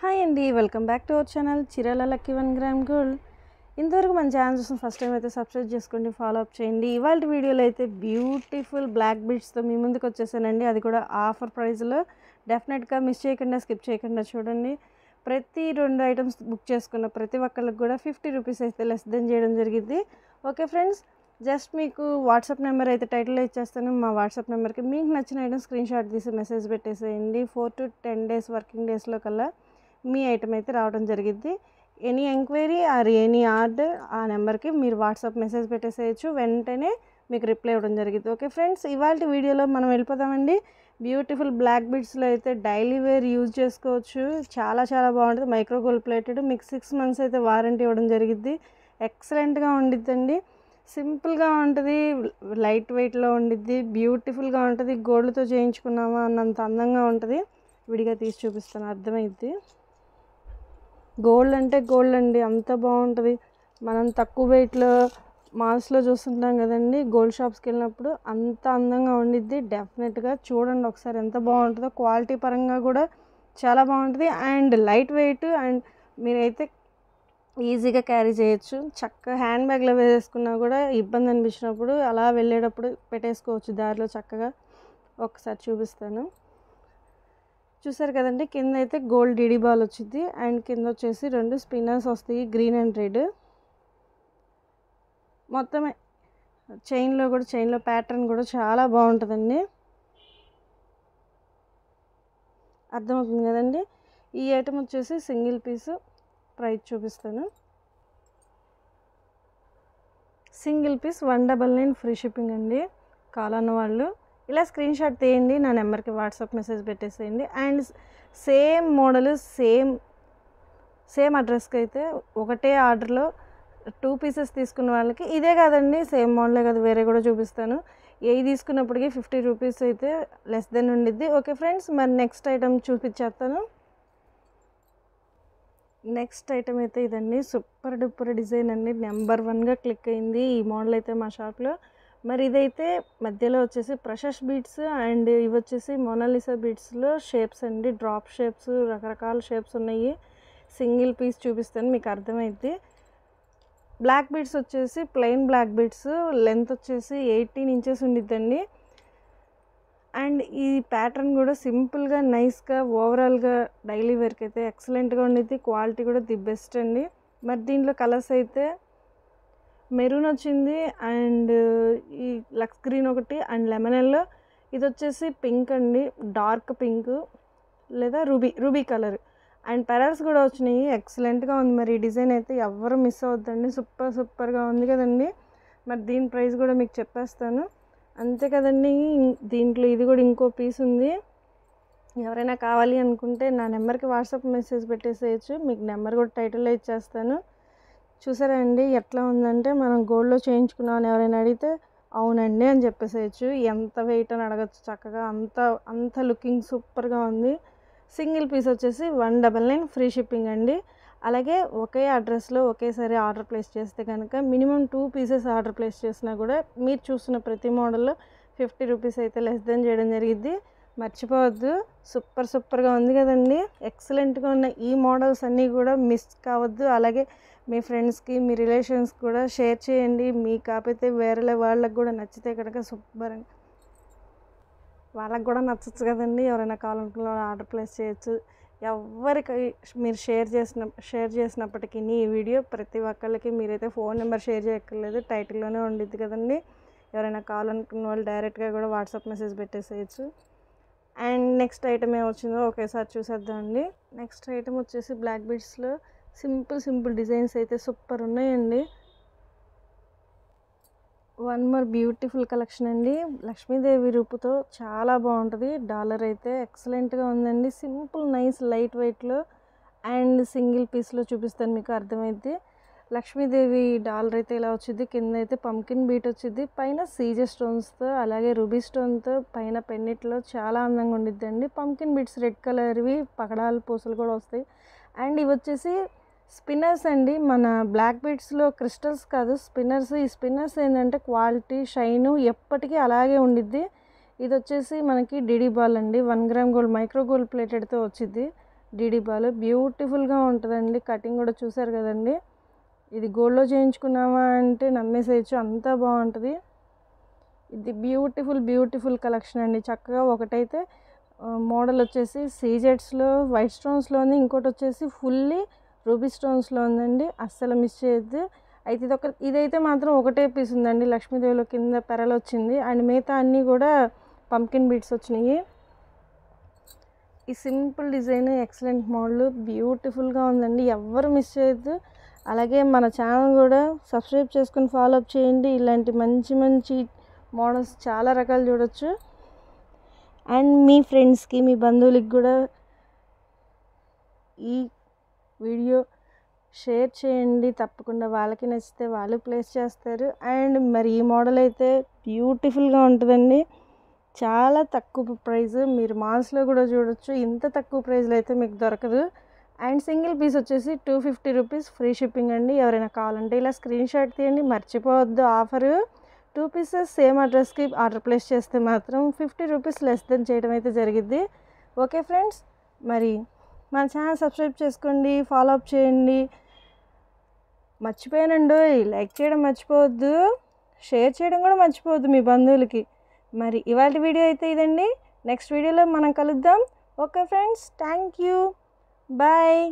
Hi అండి, welcome back to our channel Chirala lucky 1 gram gold. ఇంతవరకు మన ఛానల్ చూసిన ఫస్ట్ టైం అయితే సబ్స్క్రైబ్ చేసుకోండి, ఫాలో అప్ చేయండి. ఇవాళ వీడియోలో అయితే బ్యూటిఫుల్ బ్లాక్ బీడ్స్తో మీ ముందుకు వచ్చేసానండి. అది కూడా ఆఫర్ ప్రైస్లో. డెఫినెట్గా మిస్ చేయకుండా, స్కిప్ చేయకుండా చూడండి. ప్రతి 2 ఐటమ్స్ బుక్ చేసుకున్న ప్రతి ఒక్కరికి కూడా 50 రూపీస్ అయితే లెస్ దెన్ చేయడం జరిగింది. ఓకే ఫ్రెండ్స్, జస్ట్ మీకు వాట్సాప్ నెంబర్ అయితే టైటిల్లో ఇచ్చేస్తాను. మా వాట్సాప్ నెంబర్కి మీకు నచ్చిన ఐటమ్ స్క్రీన్ షాట్ తీసి మెసేజ్ పెట్టేసేయండి. 4 to 10 డేస్ వర్కింగ్ డేస్లో కల్లా మీ ఐటమ్ అయితే రావడం జరిగింది. Any enquiry or any order ఆ నెంబర్కి మీరు వాట్సాప్ మెసేజ్ పెట్టేసేయచ్చు, వెంటనే మీకు రిప్లై ఇవ్వడం జరిగింది. ఓకే ఫ్రెండ్స్, ఇవాళ వీడియోలో మనం వెళ్ళిపోదామండి. బ్యూటిఫుల్ బ్లాక్ బీడ్స్లో అయితే డైలీ వేర్ యూజ్ చేసుకోవచ్చు. చాలా చాలా బాగుంటుంది. మైక్రో గోల్డ్ ప్లేటెడ్, మీకు 6 months అయితే వారంటీ ఇవ్వడం జరిగింది. ఎక్సలెంట్గా ఉండిద్దండి. సింపుల్గా ఉంటుంది, లైట్ వెయిట్లో ఉండిద్ది, బ్యూటిఫుల్గా ఉంటుంది. గోల్డ్తో చేయించుకున్నామా అన్నంత అందంగా ఉంటుంది. విడిగా తీసి చూపిస్తాను, అర్థమైద్ది. గోల్డ్ అంటే గోల్డ్ అండి, అంత బాగుంటుంది. మనం తక్కువ వెయిట్లో మాల్స్లో చూస్తుంటాం కదండి, గోల్డ్ షాప్స్కి వెళ్ళినప్పుడు అంత అందంగా ఉండిద్ది. డెఫినెట్గా చూడండి ఒకసారి ఎంత బాగుంటుందో. క్వాలిటీ పరంగా కూడా చాలా బాగుంటుంది అండ్ లైట్ వెయిట్. అండ్ మీరైతే ఈజీగా క్యారీ చేయొచ్చు. చక్కగా హ్యాండ్ బ్యాగ్లో వేసుకున్నా కూడా ఇబ్బంది అనిపించినప్పుడు అలా వెళ్ళేటప్పుడు పెట్టేసుకోవచ్చు దారిలో చక్కగా. ఒకసారి చూపిస్తాను. చూసారు కదండి, కింద అయితే గోల్డ్ డిడి బాల్ వచ్చింది అండ్ కింద వచ్చేసి 2 స్పిన్నర్స్ వస్తాయి, గ్రీన్ అండ్ రెడ్. మొత్తం చైన్లో ప్యాటర్న్ కూడా చాలా బాగుంటుందండి. అర్థమవుతుంది కదండి. ఈ ఐటమ్ వచ్చేసి సింగిల్ పీసు ప్రైస్ చూపిస్తాను. సింగిల్ పీస్ 199 ఫ్రీ షిప్పింగ్ అండి. కావాలన్న వాళ్ళు ఇలా స్క్రీన్ షాట్ తీయండి, నా నెంబర్కి వాట్సాప్ మెసేజ్ పెట్టేసేయండి. అండ్ సేమ్ మోడల్ సేమ్ అడ్రస్కి అయితే ఒకటే ఆర్డర్లో 2 pieces తీసుకున్న వాళ్ళకి ఇదే కాదండి, సేమ్ మోడలే కదా, వేరే కూడా చూపిస్తాను. ఏ తీసుకున్నప్పటికీ 50 రూపీస్ అయితే లెస్ దెన్ ఉండిద్ది. ఓకే ఫ్రెండ్స్, మరి నెక్స్ట్ ఐటమ్ చూపించేస్తాను. నెక్స్ట్ ఐటమ్ అయితే ఇదండి, సూపర్ డూపర్ డిజైన్ అండి. నెంబర్ 1గా క్లిక్ అయింది ఈ మోడల్ అయితే మా షాప్లో. మరి ఇదైతే మధ్యలో వచ్చేసి ప్రెషస్ బీడ్స్ అండ్ ఇవి వచ్చేసి మోనాలిసా బీడ్స్లో షేప్స్ అండి. డ్రాప్ షేప్స్, రకరకాల షేప్స్ ఉన్నాయి. సింగిల్ పీస్ చూపిస్తాను, మీకు అర్థమైద్ది. బ్లాక్ బీడ్స్ వచ్చేసి ప్లెయిన్ బ్లాక్ బీడ్స్, లెంత్ వచ్చేసి 18 inches ఉండిద్దండి. అండ్ ఈ ప్యాటర్న్ కూడా సింపుల్గా నైస్గా ఓవరాల్గా డైలీ వేర్కి అయితే ఎక్సలెంట్గా ఉండిద్ది. క్వాలిటీ కూడా ది బెస్ట్ అండి. మరి దీంట్లో కలర్స్ అయితే మెరూన్ వచ్చింది అండ్ ఈ లక్స్ గ్రీన్ ఒకటి అండ్ లెమన్ ఎల్లో. ఇది వచ్చేసి పింక్ అండి, డార్క్ పింక్ లేదా రూబీ కలర్. అండ్ పెరల్స్ కూడా వచ్చినాయి, ఎక్సలెంట్గా ఉంది. మరి ఈ డిజైన్ అయితే ఎవరు మిస్ అవద్దండి, సూపర్గా ఉంది కదండి. మరి దీని ప్రైస్ కూడా మీకు చెప్పేస్తాను. అంతే కదండి, దీంట్లో ఇది కూడా ఇంకో పీస్ ఉంది. ఎవరైనా కావాలి అనుకుంటే నా నెంబర్కి వాట్సాప్ మెసేజ్ పెట్టేసేయచ్చు, మీకు నెంబర్ కూడా టైటిల్లో ఇచ్చేస్తాను. చూసారా అండి ఎట్లా ఉందంటే, మనం గోల్డ్లో చేయించుకున్నామని ఎవరైనా అడిగితే అవునండి అని చెప్పేసేయచ్చు. ఎంత వెయిట్ అని అడగచ్చు చక్కగా. అంత లుకింగ్ సూపర్గా ఉంది. సింగిల్ పీస్ వచ్చేసి 199 ఫ్రీ షిప్పింగ్ అండి. అలాగే ఒకే అడ్రస్లో ఒకేసారి ఆర్డర్ ప్లేస్ చేస్తే కనుక మినిమం 2 pieces ఆర్డర్ ప్లేస్ చేసినా కూడా మీరు చూస్తున్న ప్రతి మోడల్లో 50 రూపీస్ అయితే లెస్ దెన్ చేయడం జరిగింది. మర్చిపోవద్దు. సూపర్గా ఉంది కదండి. ఎక్సలెంట్గా ఉన్న ఈ మోడల్స్ అన్నీ కూడా మిస్ కావద్దు. అలాగే మీ ఫ్రెండ్స్కి, మీ రిలేషన్స్కి కూడా షేర్ చేయండి. మీకు కాకపోతే వేరే వాళ్ళకి కూడా నచ్చితే కనుక శుభ్రంగా వాళ్ళకి కూడా నచ్చచ్చు కదండి. ఎవరైనా కావాలనుకున్న ఆర్డర్ ప్లేస్ చేయొచ్చు. ఎవరికి మీరు షేర్ చేసినప్పటికీ ఈ వీడియో ప్రతి ఒక్కళ్ళకి మీరైతే ఫోన్ నెంబర్ షేర్ చేయక్కర్లేదు, టైటిల్లోనే ఉండిద్ది కదండి. ఎవరైనా కావాలనుకున్న వాళ్ళు డైరెక్ట్గా కూడా వాట్సాప్ మెసేజ్ పెట్టేసేయచ్చు. అండ్ నెక్స్ట్ ఐటమ్ ఏమొచ్చిందో ఒకేసారి చూసేద్దామండి. నెక్స్ట్ ఐటమ్ వచ్చేసి బ్లాక్ బీడ్స్లో సింపుల్ డిజైన్స్ అయితే సూపర్ ఉన్నాయండి. వన్ మోర్ బ్యూటిఫుల్ కలెక్షన్ అండి. లక్ష్మీదేవి రూపుతో చాలా బాగుంటుంది. డాలర్ అయితే ఎక్సలెంట్గా ఉందండి. సింపుల్ నైస్ లైట్ వెయిట్లో అండ్ సింగిల్ పీస్లో చూపిస్తాను, మీకు అర్థమైద్ది. లక్ష్మీదేవి డాలర్ అయితే ఇలా వచ్చింది. కింద అయితే పంకిన్ బీట్ వచ్చింది, పైన సీజర్ స్టోన్స్తో అలాగే రూబీ స్టోన్తో పైన పెన్నిట్లో చాలా అందంగా ఉండిద్దండి. పంకిన్ బీట్స్ రెడ్ కలర్వి పకడాలు పూసలు కూడా వస్తాయి. అండ్ ఇవి వచ్చేసి స్పిన్నర్స్ అండి. మన బ్లాక్ బీడ్స్లో క్రిస్టల్స్ కాదు, స్పిన్నర్స్. ఈ స్పిన్నర్స్ ఏంటంటే క్వాలిటీ, షైను ఎప్పటికీ అలాగే ఉండిద్ది. ఇది వచ్చేసి మనకి డిడి బాల్ అండి. 1 గ్రామ్ గోల్డ్ మైక్రో గోల్డ్ ప్లేటెడ్తో వచ్చింది. డీడీ బాల్ బ్యూటిఫుల్గా ఉంటుందండి. కటింగ్ కూడా చూసారు కదండి. ఇది గోల్డ్లో చేయించుకున్నామా అంటే నమ్మేసేయచ్చు, అంతా బాగుంటుంది. ఇది బ్యూటిఫుల్ కలెక్షన్ అండి. చక్కగా ఒకటైతే మోడల్ వచ్చేసి సీజెట్స్లో వైట్ స్టోన్స్లోని, ఇంకోటి వచ్చేసి ఫుల్లీ రూబీ స్టోన్స్లో ఉందండి. అస్సలు మిస్ చేయొద్దు. అయితే ఇదైతే మాత్రం ఒకటే పీస్ ఉందండి. లక్ష్మీదేవిలో కింద పెరలు వచ్చింది అండ్ మిగతా అన్నీ కూడా పంకిన్ బీడ్స్ వచ్చినాయి. ఈ సింపుల్ డిజైన్ ఎక్సలెంట్ మోడల్ బ్యూటిఫుల్గా ఉందండి. ఎవ్వరు మిస్ చేయొద్దు. అలాగే మన ఛానల్ కూడా సబ్స్క్రైబ్ చేసుకుని ఫాలో అప్ చేయండి. ఇలాంటి మంచి మోడల్స్ చాలా రకాలు చూడొచ్చు. అండ్ మీ ఫ్రెండ్స్కి, మీ బంధువులకి కూడా ఈ వీడియో షేర్ చేయండి. తప్పకుండా వాళ్ళకి నచ్చితే వాళ్ళు ప్లేస్ చేస్తారు. అండ్ మరి ఈ మోడల్ అయితే బ్యూటిఫుల్గా ఉంటుందండి. చాలా తక్కువ ప్రైస్, మీరు మాల్స్లో కూడా చూడొచ్చు. ఇంత తక్కువ ప్రైస్లో అయితే మీకు దొరకదు. అండ్ సింగిల్ పీస్ వచ్చేసి 250 రూపీస్ ఫ్రీ షిప్పింగ్ అండి. ఎవరైనా కావాలంటే ఇలా స్క్రీన్ షాట్ తీయండి. మర్చిపోవద్దు ఆఫరు. 2 పీసెస్ సేమ్ అడ్రస్కి ఆర్డర్ ప్లేస్ చేస్తే మాత్రం 50 రూపీస్ లెస్ దెన్ చేయడం అయితే జరిగిద్ది. ఓకే ఫ్రెండ్స్, మరి మన ఛానల్ సబ్స్క్రైబ్ చేసుకోండి, ఫాలో అప్ చేయండి. మర్చిపోయానండి, లైక్ చేయడం మర్చిపోవద్దు, షేర్ చేయడం కూడా మర్చిపోవద్దు మీ బంధువులకి. మరి ఇవాళ వీడియో అయితే ఇదండి. నెక్స్ట్ వీడియోలో మనం కలుద్దాం. Okay friends, thank you, bye.